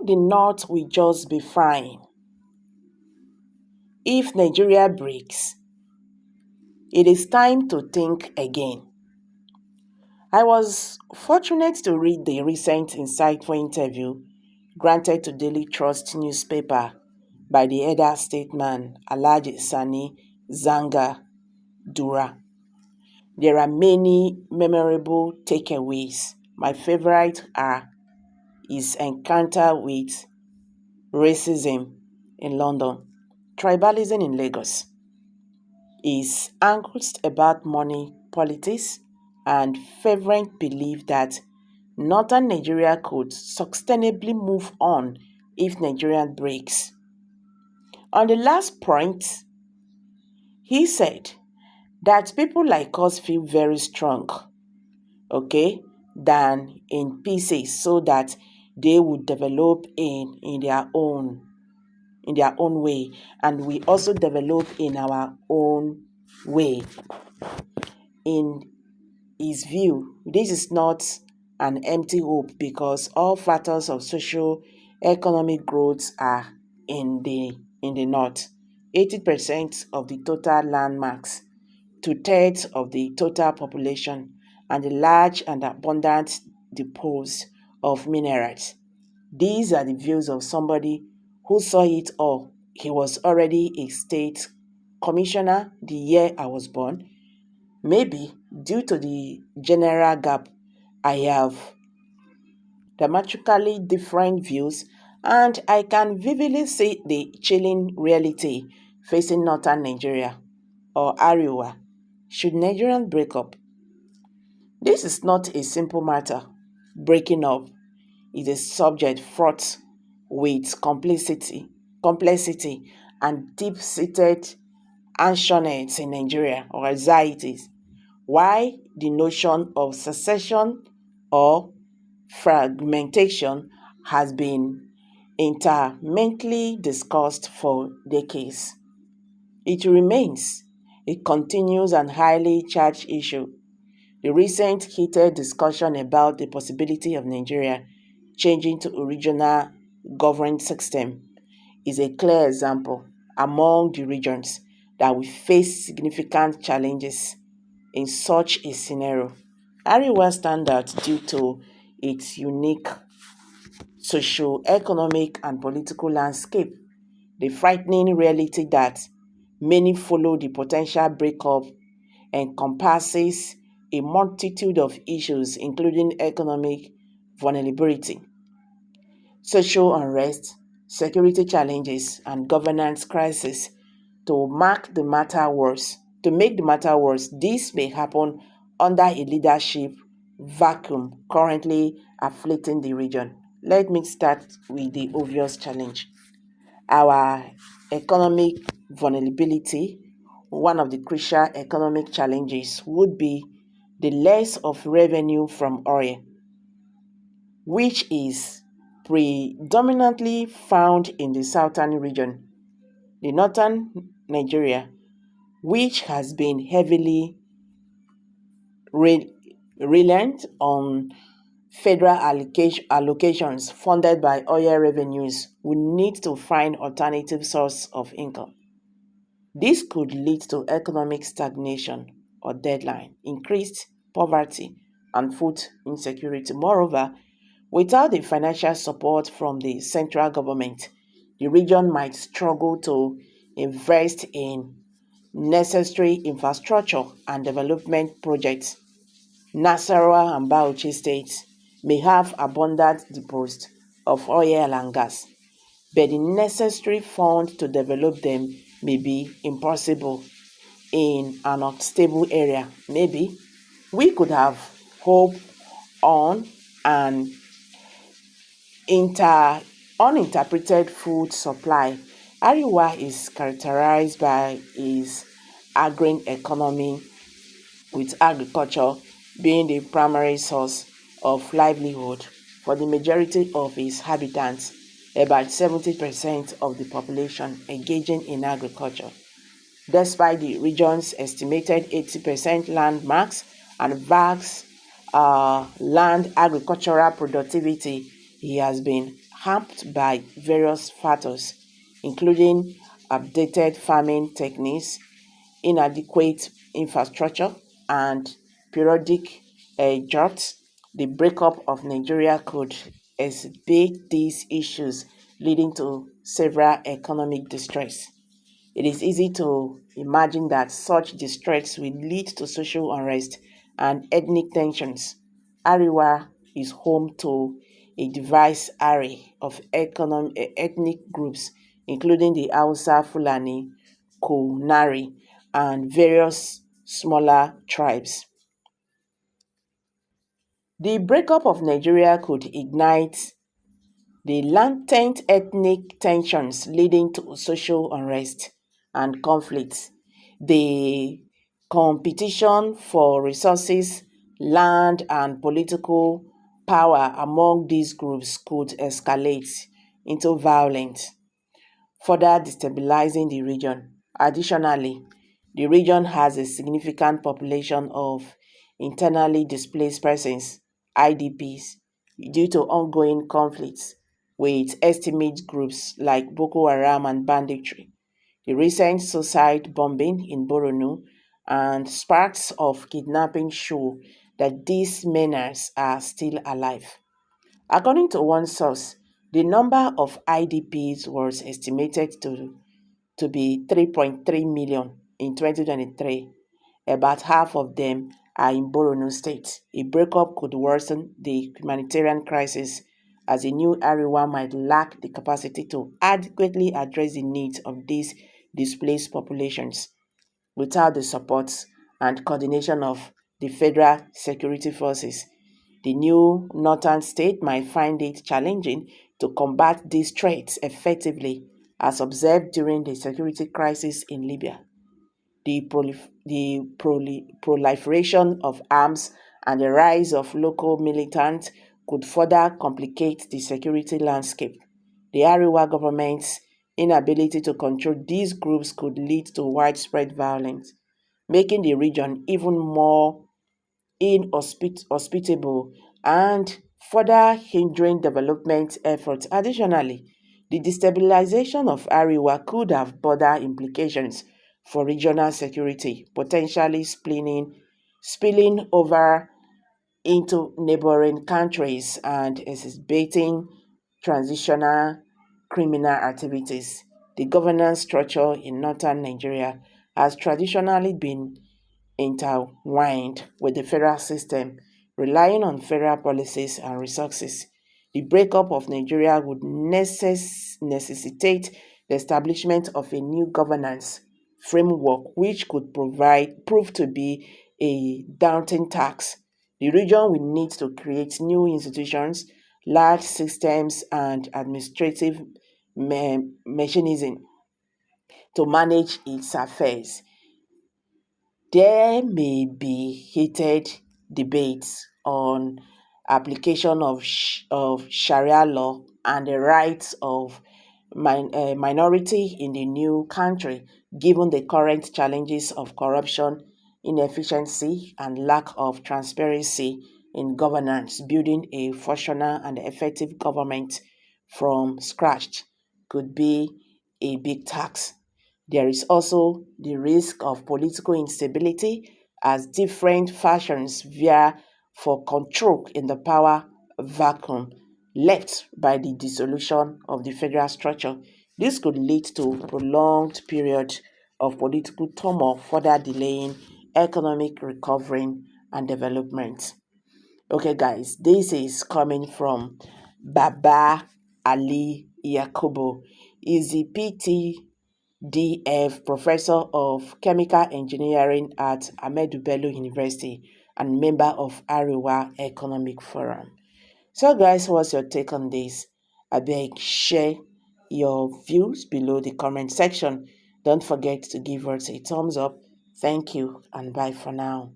the North will just be fine. If Nigeria breaks, it is time to think again. I was fortunate to read the recent insightful interview granted to Daily Trust newspaper by the elder statesman Alhaji Sani Zanga Dura. There are many memorable takeaways. My favorite are his encounter with racism in London, tribalism in Lagos, his angst about money politics, and fervent belief that northern Nigeria could sustainably move on if Nigeria breaks. On the last point, he said that people like us feel very strong, than in pieces so that they would develop in their own way, and we also develop in our own way. In his view, this is not an empty hope because all factors of social economic growth are in the north. 80% of the total landmarks, two-thirds of the total population, and the large and abundant depots of minerals. These are the views of somebody who saw it all. He was already a state commissioner the year I was born. Maybe due to the general gap, I have dramatically different views, and I can vividly see the chilling reality facing northern Nigeria or Ariwa should Nigerians break up. This is not a simple matter. Breaking up is a subject fraught with complexity and deep-seated anxiousness in Nigeria or anxieties. Why the notion of secession or fragmentation has been intermittently discussed for decades. It remains a continuous and highly charged issue. The recent heated discussion about the possibility of Nigeria changing to a regional governance system is a clear example among the regions that will face significant challenges in such a scenario. Ariwa stands out due to its unique socio-economic and political landscape, the frightening reality that many follow the potential breakup encompasses a multitude of issues including economic vulnerability, social unrest, security challenges, and governance crisis. To make the matter worse, this may happen under a leadership vacuum currently afflicting the region. Let me start with the obvious challenge. Our economic vulnerability. One of the crucial economic challenges would be the loss of revenue from oil, which is predominantly found in the southern region. The northern Nigeria, which has been heavily reliant on federal allocations funded by oil revenues, will need to find alternative source of income. This could lead to economic stagnation or deadline, increased poverty, and food insecurity. Moreover, without the financial support from the central government, the region might struggle to invest in necessary infrastructure and development projects. Nasarawa and Bauchi states may have abundant deposits of oil and gas, but the necessary funds to develop them may be impossible in an unstable area. Maybe we could have hope on an uninterpreted food supply. Ariwa is characterized by its agrarian economy, with agriculture being the primary source of livelihood for the majority of its inhabitants, about 70% of the population engaging in agriculture. Despite the region's estimated 80% land mass and vast land agricultural productivity, it has been hampered by various factors, including updated farming techniques, inadequate infrastructure, and periodic droughts. The breakup of Nigeria could exacerbate these issues, leading to severe economic distress. It is easy to imagine that such distress will lead to social unrest and ethnic tensions. Ariwa is home to a diverse array of ethnic groups, including the Hausa, Fulani, Kunari, and various smaller tribes. The breakup of Nigeria could ignite the latent ethnic tensions leading to social unrest and conflicts. The competition for resources, land, and political power among these groups could escalate into violence, further destabilizing the region. Additionally, the region has a significant population of internally displaced persons, IDPs, due to ongoing conflicts with extremist groups like Boko Haram and banditry. The recent suicide bombing in Borno and sparks of kidnapping show that these menaces are still alive. According to one source, the number of IDPs was estimated to be 3.3 million in 2023. About half of them are in Borno State. A breakup could worsen the humanitarian crisis as a new area might lack the capacity to adequately address the needs of these displaced populations without the support and coordination of the federal security forces. The new northern state might find it challenging to combat these threats effectively, as observed during the security crisis in Libya. The proliferation of arms and the rise of local militants could further complicate the security landscape. The Ariwa government's inability to control these groups could lead to widespread violence, making the region even more inhospitable and further hindering development efforts. Additionally, the destabilization of Ariwa could have broader implications for regional security, potentially spilling over into neighboring countries and exacerbating transitional criminal activities. The governance structure in northern Nigeria has traditionally been intertwined with the federal system, relying on federal policies and resources. The breakup of Nigeria would necessitate the establishment of a new governance framework which could prove to be a daunting task. The region will need to create new institutions, large systems, and administrative mechanisms to manage its affairs. There may be heated debates on application of Sharia law and the rights of minority in the new country, given the current challenges of corruption, inefficiency, and lack of transparency in governance. Building a functional and effective government from scratch could be a big task. There is also the risk of political instability as different factions vie for control in the power vacuum left by the dissolution of the federal structure. This could lead to prolonged period of political turmoil, further delaying economic recovery and development. Okay, guys, this is coming from Baba Ali Yakubu. Is the PTDF Professor of Chemical Engineering at Ahmadu Bello University and member of Ariwa Economic Forum. So, guys, what's your take on this? I beg, share your views below the comment section. Don't forget to give us a thumbs up. Thank you and bye for now.